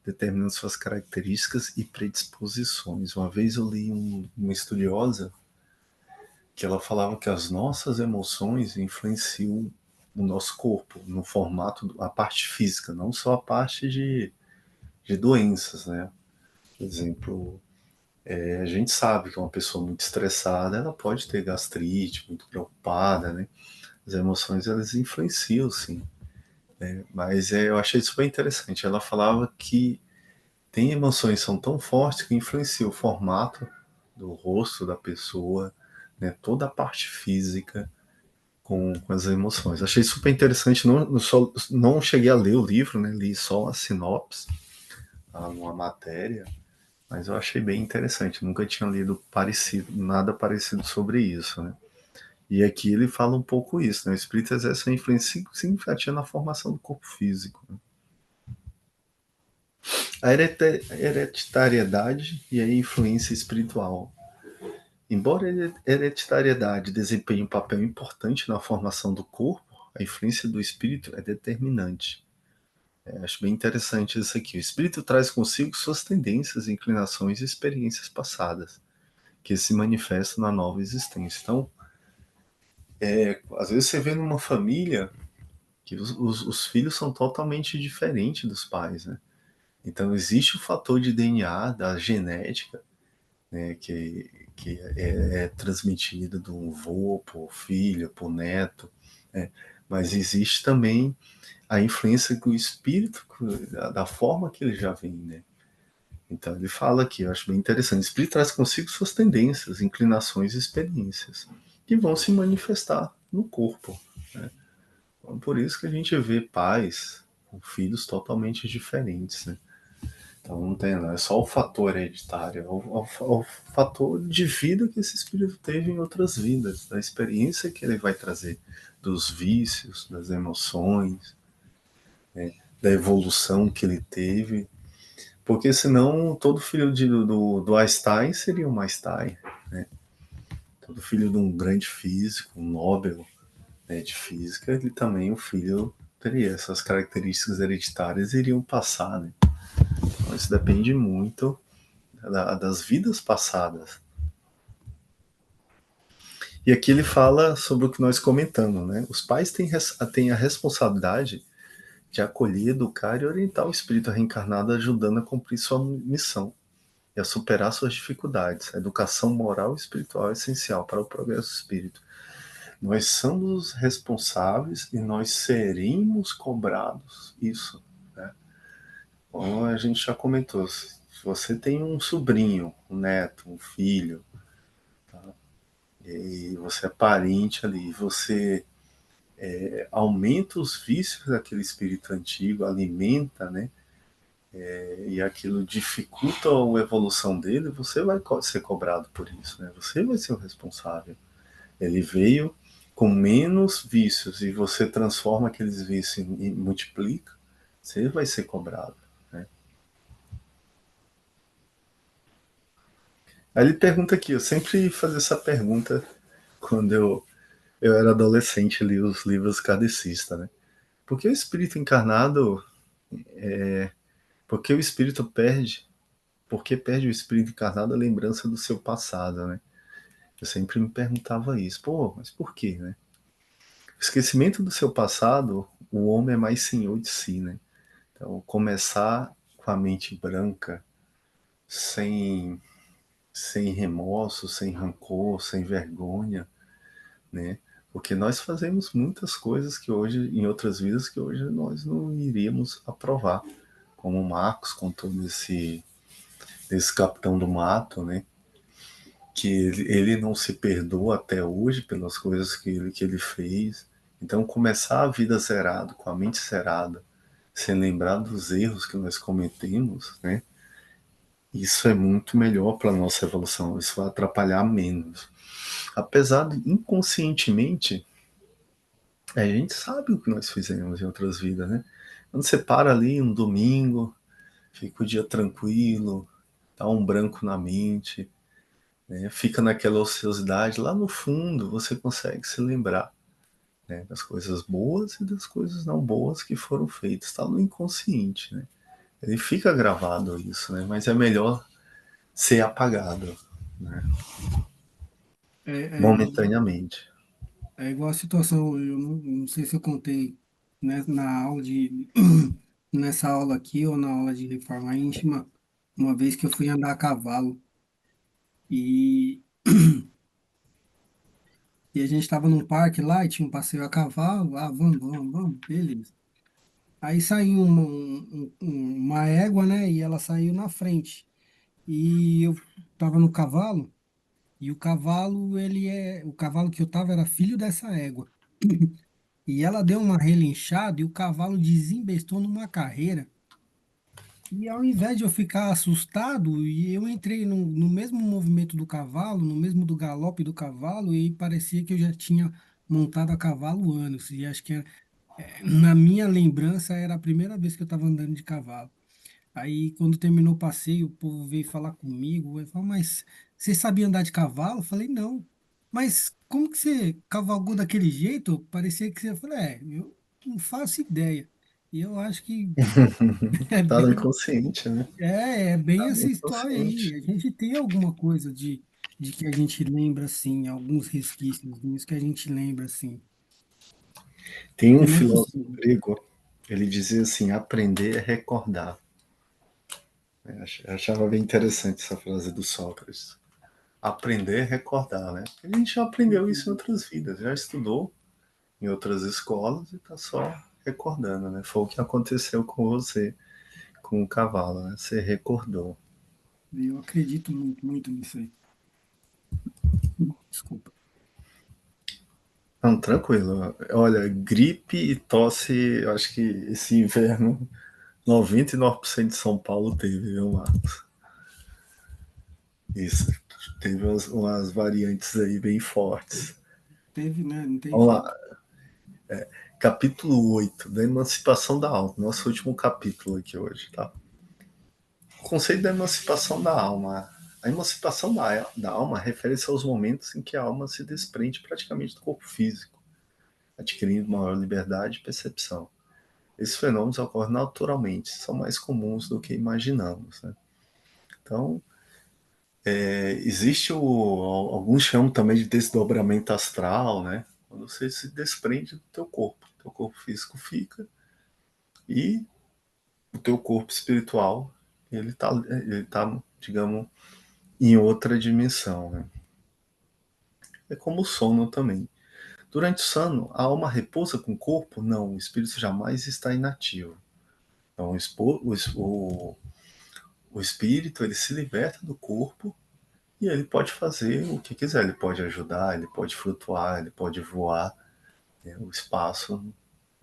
determinando suas características e predisposições. Uma vez eu li uma estudiosa que ela falava que as nossas emoções influenciam o nosso corpo no formato, a parte física, não só a parte de doenças, né? Por exemplo, a gente sabe que uma pessoa muito estressada, ela pode ter gastrite, muito preocupada, né? As emoções, elas influenciam, sim. Mas eu achei isso bem interessante. Ela falava que tem emoções que são tão fortes que influenciam o formato do rosto da pessoa, né? Toda a parte física com as emoções. Achei super interessante. Não cheguei a ler o livro, né? Li só a sinopse, uma matéria, mas eu achei bem interessante. Nunca tinha lido nada parecido sobre isso, né? E aqui ele fala um pouco isso, né? O espírito exerce uma influência significativa na formação do corpo físico. Né? A hereditariedade e a influência espiritual. Embora a hereditariedade desempenhe um papel importante na formação do corpo, a influência do espírito é determinante. Acho bem interessante isso aqui. O espírito traz consigo suas tendências, inclinações e experiências passadas, que se manifestam na nova existência. Então, às vezes você vê numa família que os filhos são totalmente diferentes dos pais, né? Então existe o fator de DNA, da genética, né, que é transmitida do avô para o filho, para o neto, né? Mas existe também a influência do espírito, da forma que ele já vem, né? Então ele fala aqui, eu acho bem interessante, o espírito traz consigo suas tendências, inclinações e experiências, que vão se manifestar no corpo. Né? Então, por isso que a gente vê pais com filhos totalmente diferentes, né? Então não tem, não é só o fator hereditário, é o fator de vida que esse espírito teve em outras vidas, da experiência que ele vai trazer, dos vícios, das emoções, né, da evolução que ele teve, porque senão todo filho do Einstein seria um Einstein, né? Todo filho de um grande físico, um Nobel, né, de física, ele também, o filho teria essas características hereditárias iriam passar, né? Então isso depende muito das vidas passadas. E aqui ele fala sobre o que nós comentamos, né? Os pais têm a responsabilidade de acolher, educar e orientar o espírito reencarnado, ajudando a cumprir sua missão e a superar suas dificuldades. A educação moral e espiritual é essencial para o progresso do espírito. Nós somos responsáveis e nós seremos cobrados isso, né? Como a gente já comentou, se você tem um sobrinho, um neto, um filho, tá? E você é parente ali, você aumenta os vícios daquele espírito antigo, alimenta, né? E aquilo dificulta a evolução dele, você vai ser cobrado por isso, né? Você vai ser o responsável. Ele veio com menos vícios e você transforma aqueles vícios e multiplica, você vai ser cobrado. Né? Aí ele pergunta aqui, eu sempre fazia essa pergunta quando eu era adolescente, li os livros kardecistas, né? Por que o espírito encarnado, por que o espírito perde, por que perde o espírito encarnado a lembrança do seu passado, né? Eu sempre me perguntava isso, pô, mas por quê, né? O esquecimento do seu passado, o homem é mais senhor de si, né? Então, começar com a mente branca, sem, sem remorso, sem rancor, sem vergonha, né? Porque nós fazemos muitas coisas que hoje, em outras vidas, que hoje nós não iríamos aprovar. Como o Marcos contou desse capitão do mato, né? Que ele não se perdoa até hoje pelas coisas que ele fez. Então, começar a vida zerado, com a mente zerada, sem lembrar dos erros que nós cometemos, né? Isso é muito melhor para a nossa evolução, isso vai atrapalhar menos. Apesar de inconscientemente, a gente sabe o que nós fizemos em outras vidas, né? Quando você para ali um domingo, fica o dia tranquilo, dá um branco na mente, né? Fica naquela ociosidade, lá no fundo você consegue se lembrar, né? Das coisas boas e das coisas não boas que foram feitas, está no inconsciente, né? Ele fica gravado isso, né? Mas é melhor ser apagado, né? É igual, Momentaneamente. é igual a situação, eu não sei se eu contei, né, na aula de, nessa aula aqui ou na aula de reforma íntima, uma vez que eu fui andar a cavalo e, e a gente estava num parque lá e tinha um passeio a cavalo, vamos, beleza. Aí saiu uma égua, né, e ela saiu na frente. E eu tava no cavalo, e o cavalo que eu tava era filho dessa égua. E ela deu uma relinchada e o cavalo desembestou numa carreira. E ao invés de eu ficar assustado, e eu entrei no mesmo movimento do cavalo, no mesmo do galope do cavalo, e parecia que eu já tinha montado a cavalo anos. E acho que na minha lembrança era a primeira vez que eu estava andando de cavalo. Aí, quando terminou o passeio, o povo veio falar comigo. Ele falou, mas você sabia andar de cavalo? Eu falei, não. Mas como que você cavalgou daquele jeito? Parecia que você... Eu falei, eu não faço ideia. E eu acho que é Tá no bem, inconsciente, né? é bem Tá no essa história aí. inconsciente. A gente tem alguma coisa de que a gente lembra, assim, alguns resquícios disso que a gente lembra, assim. Tem E um não é filósofo possível. grego, ele dizia assim: aprender é recordar. Eu achava bem interessante essa frase do Sócrates. Aprender é recordar, né? A gente já aprendeu isso em outras vidas, já estudou em outras escolas e tá só recordando, né? Foi o que aconteceu com você, com o cavalo, né? Você recordou. Eu acredito muito, muito nisso aí. Desculpa. Não, tranquilo. Olha, gripe e tosse, eu acho que esse inverno 99% de São Paulo teve, viu, Marcos? Isso. Teve umas variantes aí bem fortes. Teve, né? Não tem Vamos jeito. lá. Capítulo 8 da emancipação da alma. Nosso último capítulo aqui hoje, tá? O conceito da emancipação da alma. A emancipação da alma refere-se aos momentos em que a alma se desprende praticamente do corpo físico, adquirindo maior liberdade e percepção. Esses fenômenos ocorrem naturalmente, são mais comuns do que imaginamos, né? Então, existe alguns chamam também de desdobramento astral, né? Quando você se desprende do teu corpo físico fica e o teu corpo espiritual ele tá, digamos, em outra dimensão, né? É como o sono também. Durante o sono, a alma repousa com o corpo? Não, o espírito jamais está inativo. Então, o espírito ele se liberta do corpo e ele pode fazer o que quiser. Ele pode ajudar, ele pode flutuar, ele pode voar. Né? O espaço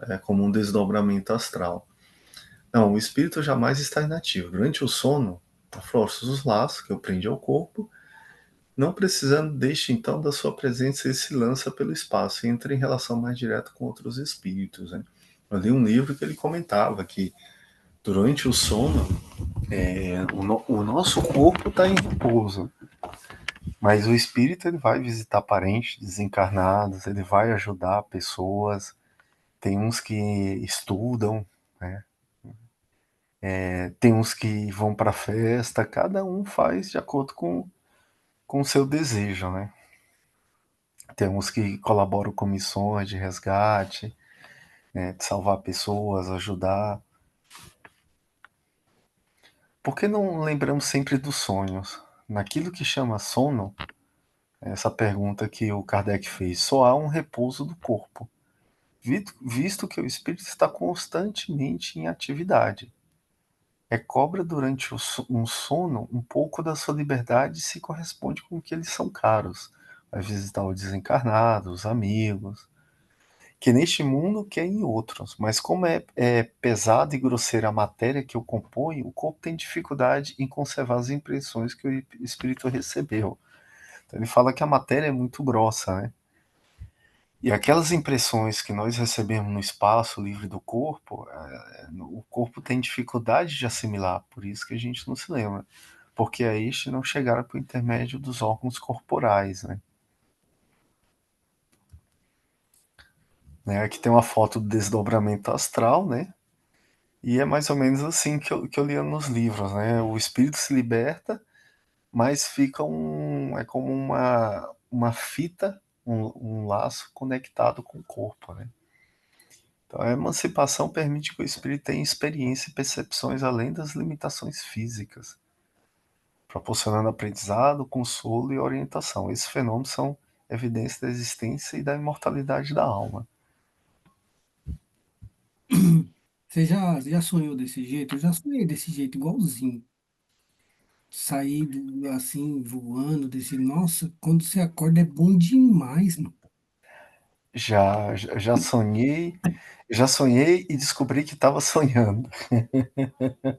é como um desdobramento astral. Não, o espírito jamais está inativo. Durante o sono, afrouxa os laços que o prende ao corpo, não precisando deixe então da sua presença e se lança pelo espaço e entra em relação mais direta com outros espíritos. Né? Eu li um livro que ele comentava que durante o sono o nosso corpo está em repouso, mas o espírito ele vai visitar parentes desencarnados, ele vai ajudar pessoas. Tem uns que estudam, né? Tem uns que vão para festa, cada um faz de acordo com o seu desejo, né? Tem uns que colaboram com missões de resgate, né, de salvar pessoas, ajudar. Por que não lembramos sempre dos sonhos? Naquilo que chama sono, essa pergunta que o Kardec fez, só há um repouso do corpo, visto que o espírito está constantemente em atividade. Recobra durante um sono um pouco da sua liberdade e se corresponde com o que eles são caros. Vai visitar o desencarnado, os amigos, que neste mundo que é em outros. Mas como é pesada e grosseira a matéria que o compõe, o corpo tem dificuldade em conservar as impressões que o espírito recebeu. Então ele fala que a matéria é muito grossa, né? E aquelas impressões que nós recebemos no espaço livre do corpo, o corpo tem dificuldade de assimilar, por isso que a gente não se lembra. Porque a este não chegaram por intermédio dos órgãos corporais, né? Aqui tem uma foto do desdobramento astral, né? E é mais ou menos assim que eu lia nos livros, né? O espírito se liberta, mas fica é como uma fita, um laço conectado com o corpo, né? Então, a emancipação permite que o espírito tenha experiência e percepções além das limitações físicas, proporcionando aprendizado, consolo e orientação. Esses fenômenos são evidência da existência e da imortalidade da alma. Você já sonhou desse jeito? Eu já sonhei desse jeito, igualzinho. Sair assim, voando, desse. Nossa, quando você acorda é bom demais, mano. Já sonhei e descobri que estava sonhando.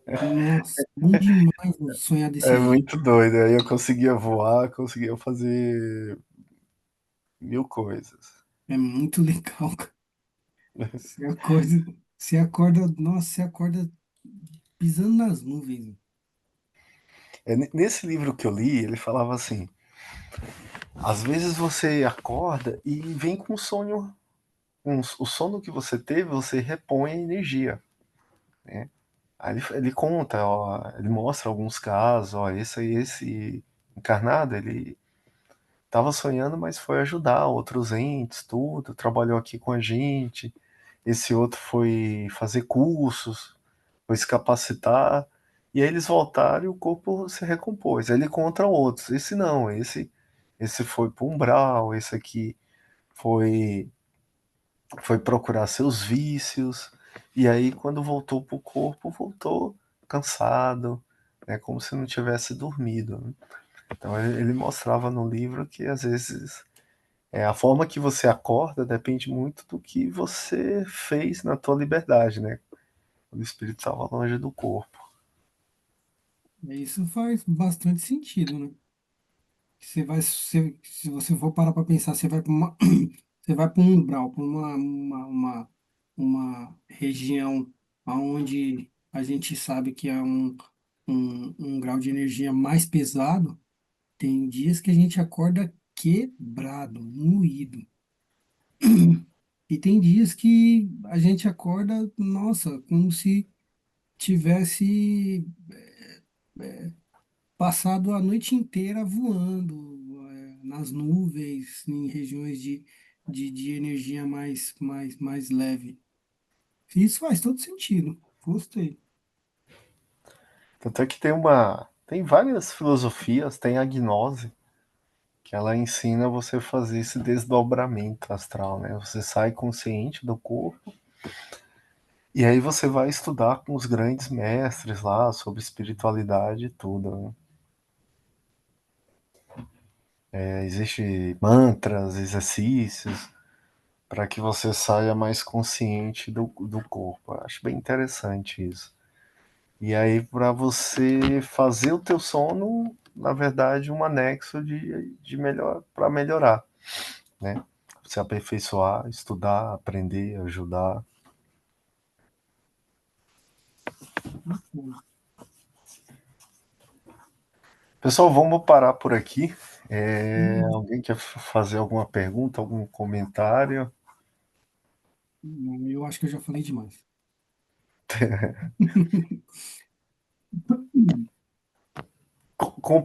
Nossa, bom demais mano, sonhar É desse jeito. muito doido. Aí eu conseguia voar, conseguia fazer mil coisas. É muito legal, cara. Você acorda, nossa, você acorda pisando nas nuvens. Nesse livro que eu li, ele falava assim: às vezes você acorda e vem com um sonho, o sono que você teve, você repõe a energia, né? Aí ele conta, ó, ele mostra alguns casos, ó, esse encarnado, ele estava sonhando, mas foi ajudar outros entes, tudo, trabalhou aqui com a gente. Esse outro foi fazer cursos, foi se capacitar, e aí eles voltaram e o corpo se recompôs. Aí ele contra outros. Esse não, esse foi para o umbral, esse aqui foi foi procurar seus vícios, e aí quando voltou para o corpo, voltou cansado, né, como se não tivesse dormido, né? Então ele mostrava no livro que às vezes a forma que você acorda depende muito do que você fez na tua liberdade, né? Quando o espírito estava longe do corpo. Isso faz bastante sentido, né? Se você for parar para pensar, você vai para uma, você vai para um umbral, para uma região onde a gente sabe que é um grau de energia mais pesado. Tem dias que a gente acorda quebrado, moído. E tem dias que a gente acorda, nossa, como se tivesse passado a noite inteira voando, nas nuvens, em regiões de energia mais leve. Isso faz todo sentido. Gostei. Tanto é que tem várias filosofias, tem a gnose, que ela ensina você a fazer esse desdobramento astral, né? Você sai consciente do corpo e aí você vai estudar com os grandes mestres lá sobre espiritualidade e tudo, né? Existe mantras, exercícios para que você saia mais consciente do corpo. Eu acho bem interessante isso. E aí, para você fazer o teu sono, na verdade, um anexo de melhor para melhorar, né? Se aperfeiçoar, estudar, aprender, ajudar. Bacana. Pessoal, vamos parar por aqui. Hum, Alguém quer fazer alguma pergunta, algum comentário? eu acho que eu já falei demais. Com